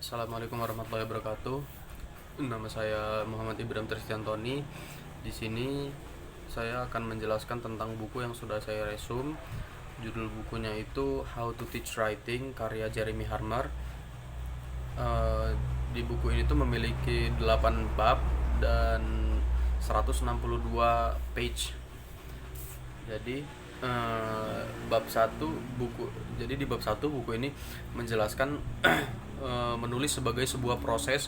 Assalamualaikum warahmatullahi wabarakatuh. Nama saya Muhammad Ibrahim Tristiantoni. Di sini saya akan menjelaskan tentang buku yang sudah saya resum. Judul bukunya itu How to Teach Writing karya Jeremy Harmer. Di buku ini tuh memiliki 8 bab dan 162 page. Jadi bab satu buku jadi di bab satu buku ini menjelaskan menulis sebagai sebuah proses,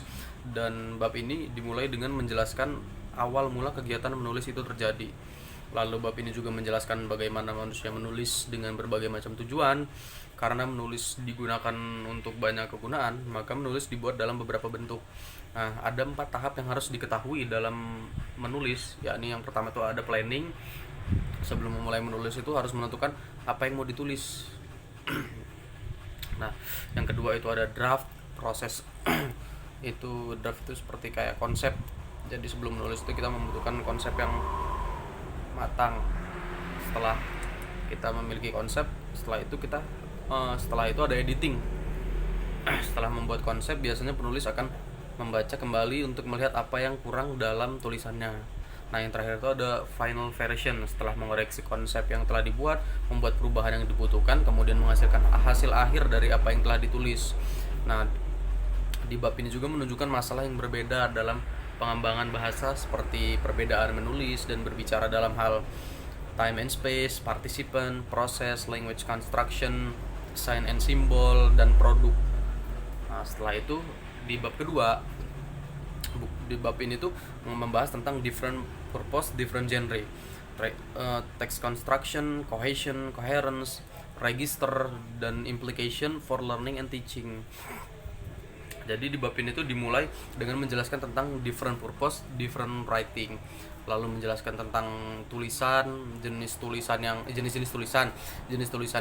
dan bab ini dimulai dengan menjelaskan awal mula kegiatan menulis itu terjadi. Lalu bab ini juga menjelaskan bagaimana manusia menulis dengan berbagai macam tujuan. Karena menulis digunakan untuk banyak kegunaan, maka menulis dibuat dalam beberapa bentuk. Nah, ada 4 tahap yang harus diketahui dalam menulis, yakni yang pertama itu ada planning. Sebelum memulai menulis itu harus menentukan apa yang mau ditulis. Nah, yang kedua itu ada draft, proses. Draft itu seperti kayak konsep. Jadi sebelum menulis itu kita membutuhkan konsep yang matang. Setelah kita memiliki konsep, setelah itu ada editing. Setelah membuat konsep, biasanya penulis akan membaca kembali untuk melihat apa yang kurang dalam tulisannya. Nah, yang terakhir itu ada final version. Setelah mengoreksi konsep yang telah dibuat, membuat perubahan yang dibutuhkan, kemudian menghasilkan hasil akhir dari apa yang telah ditulis. Nah, di bab ini juga menunjukkan masalah yang berbeda dalam pengembangan bahasa, seperti perbedaan menulis dan berbicara dalam hal time and space, participant, proses, language construction, sign and symbol, dan produk. Nah, setelah itu di bab kedua, di bab ini tuh membahas tentang different purpose, different genre, text construction, cohesion, coherence, register, dan implication for learning and teaching. Jadi di bab ini tuh dimulai dengan menjelaskan tentang different purpose, different writing, lalu menjelaskan tentang tulisan, jenis tulisan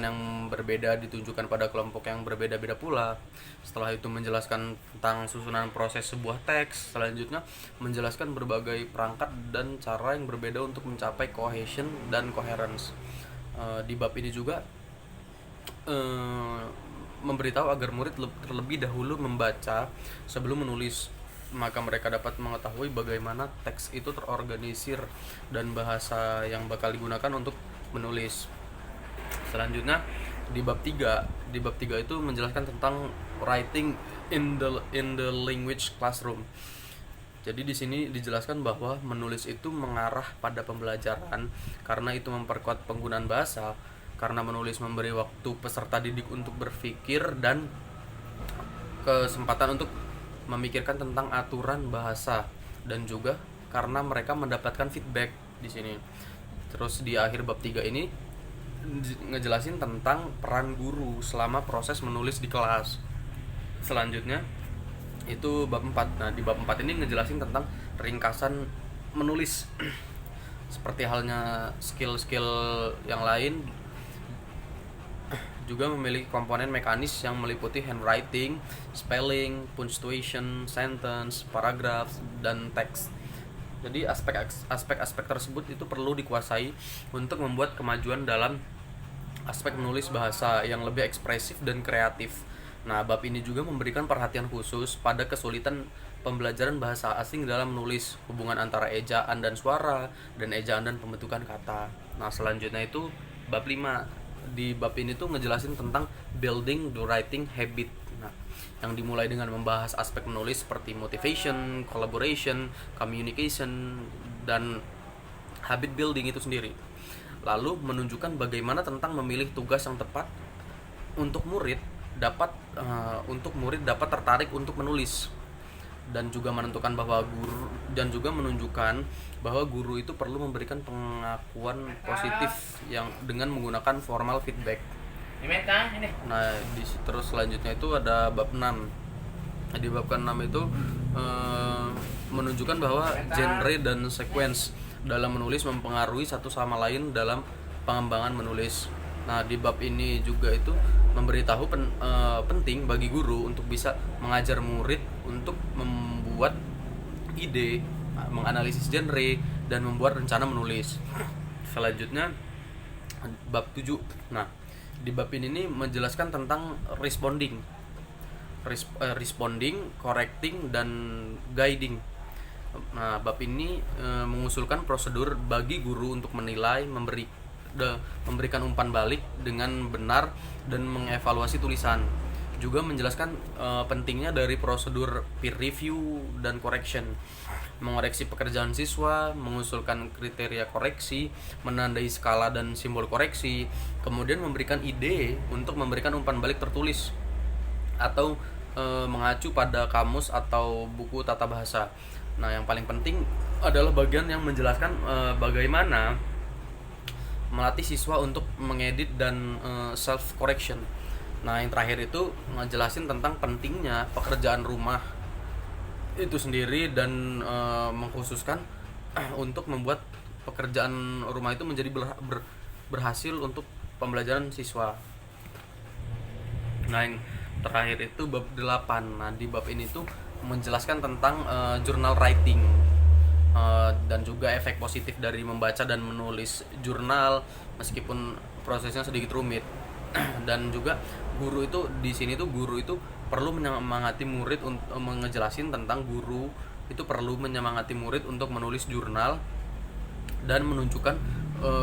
yang berbeda ditunjukkan pada kelompok yang berbeda-beda pula. Setelah itu menjelaskan tentang susunan proses sebuah teks. Selanjutnya menjelaskan berbagai perangkat dan cara yang berbeda untuk mencapai cohesion dan coherence. Di bab ini juga memberitahu agar murid terlebih dahulu membaca sebelum menulis, maka mereka dapat mengetahui bagaimana teks itu terorganisir dan bahasa yang bakal digunakan untuk menulis. Selanjutnya di bab 3 itu menjelaskan tentang writing in the language classroom. Jadi di sini dijelaskan bahwa menulis itu mengarah pada pembelajaran karena itu memperkuat penggunaan bahasa, karena menulis memberi waktu peserta didik untuk berpikir dan kesempatan untuk memikirkan tentang aturan bahasa, dan juga karena mereka mendapatkan feedback di sini. Terus di akhir bab 3 ini ngejelasin tentang peran guru selama proses menulis di kelas. Selanjutnya itu bab 4. Nah, di bab 4 ini ngejelasin tentang ringkasan menulis. Seperti halnya skill-skill yang lain, juga memiliki komponen mekanis yang meliputi handwriting, spelling, punctuation, sentence, paragraph, dan teks. Jadi aspek-aspek tersebut itu perlu dikuasai untuk membuat kemajuan dalam aspek menulis bahasa yang lebih ekspresif dan kreatif. Nah, bab ini juga memberikan perhatian khusus pada kesulitan pembelajaran bahasa asing dalam menulis, hubungan antara ejaan dan suara, dan ejaan dan pembentukan kata. Nah, selanjutnya itu bab 5. Di bab ini tuh ngejelasin tentang building the writing habit. Nah, yang dimulai dengan membahas aspek menulis seperti motivation, collaboration, communication, dan habit building itu sendiri. Lalu menunjukkan bagaimana tentang memilih tugas yang tepat untuk murid dapat tertarik untuk menulis, dan juga menentukan bahwa menunjukkan bahwa guru itu perlu memberikan pengakuan positif yang dengan menggunakan formal feedback. Nah, terus selanjutnya itu ada bab 6. Di bab ke-6 itu menunjukkan bahwa genre dan sequence dalam menulis mempengaruhi satu sama lain dalam pengembangan menulis. Nah, di bab ini juga itu memberitahu penting bagi guru untuk bisa mengajar murid untuk membuat ide, menganalisis genre, dan membuat rencana menulis. Selanjutnya bab 7. Nah, di bab ini menjelaskan tentang responding. responding, correcting, dan guiding. Nah, bab ini mengusulkan prosedur bagi guru untuk menilai, memberikan umpan balik dengan benar dan mengevaluasi tulisan. Juga menjelaskan pentingnya dari prosedur peer review dan correction, mengoreksi pekerjaan siswa, mengusulkan kriteria koreksi, menandai skala dan simbol koreksi, kemudian memberikan ide untuk memberikan umpan balik tertulis atau mengacu pada kamus atau buku tata bahasa. Nah, yang paling penting adalah bagian yang menjelaskan bagaimana melatih siswa untuk mengedit dan self correction. Nah, yang terakhir itu ngejelasin tentang pentingnya pekerjaan rumah itu sendiri dan mengkhususkan untuk membuat pekerjaan rumah itu menjadi berhasil untuk pembelajaran siswa. Nah, yang terakhir itu bab 8. Nah, di bab ini tuh menjelaskan tentang journal writing dan juga efek positif dari membaca dan menulis jurnal meskipun prosesnya sedikit rumit. Dan juga guru itu di sini tuh guru itu perlu menyemangati murid untuk ngejelasin tentang guru itu perlu menyemangati murid untuk menulis jurnal dan menunjukkan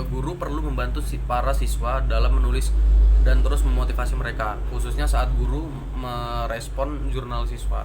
guru perlu membantu para siswa dalam menulis dan terus memotivasi mereka, khususnya saat guru merespon jurnal siswa.